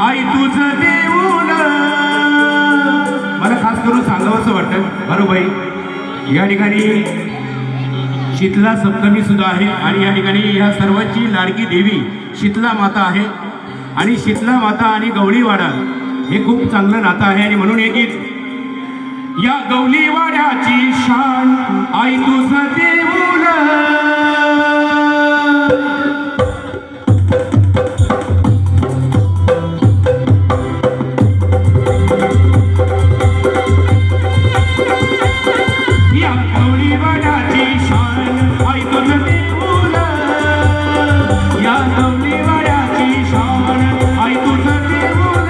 आई तुझं देऊन. मला खास करून सांगावंसं वाटतं भारूबाई, या ठिकाणी शीतला सप्तमी सुद्धा आहे आणि या ठिकाणी ह्या सर्वांची लाडकी देवी शीतला माता आहे आणि शीतला माता आणि गवळीवाडा हे खूप चांगलं नातं आहे आणि म्हणून एक गीत, या गवळीवाड्याची शान आई तुझं देऊन. या गवळीवाड्याची शान आई तुझं देऊन. या गवळीवाड्याची शान आई तुझं देऊन.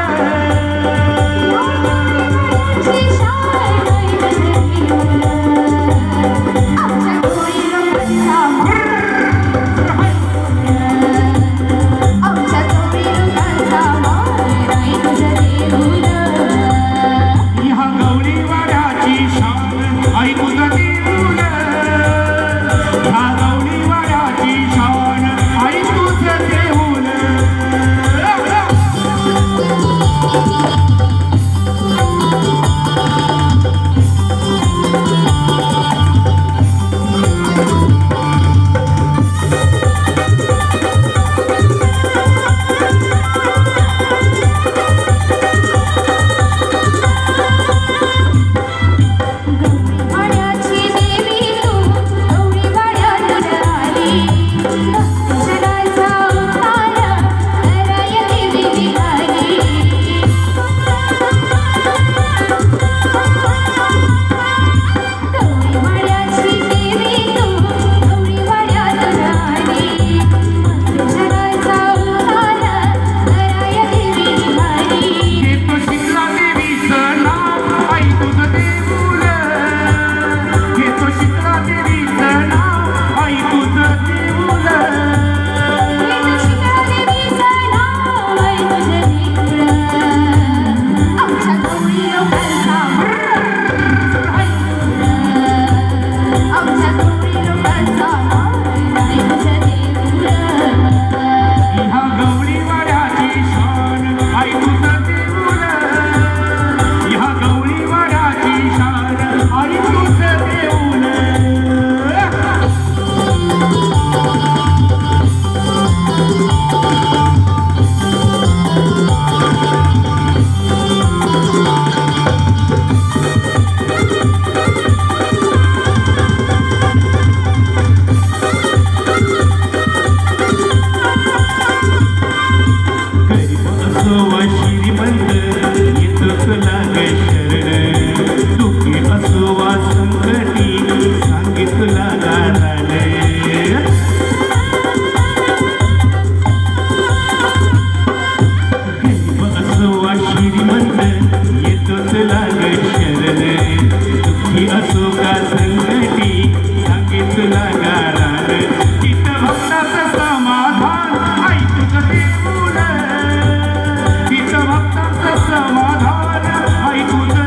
समाधान आई तुझं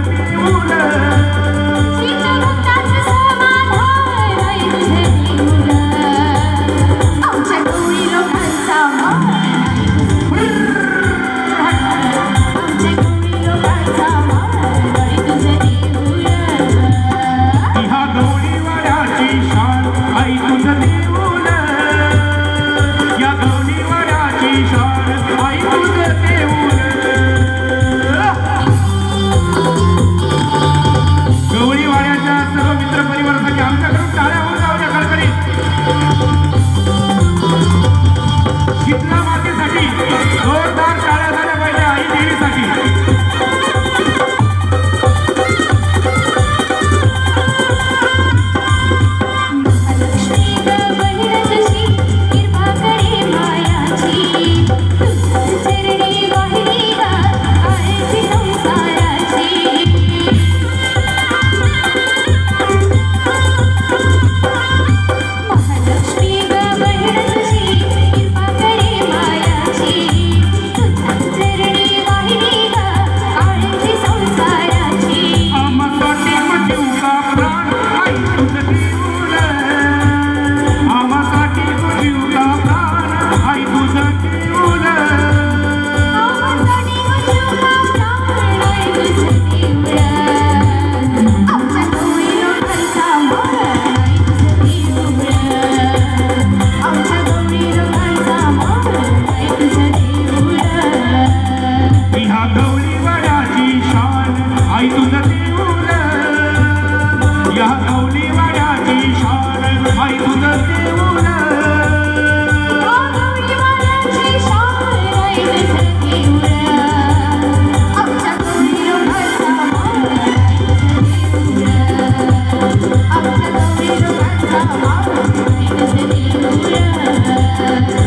गौरा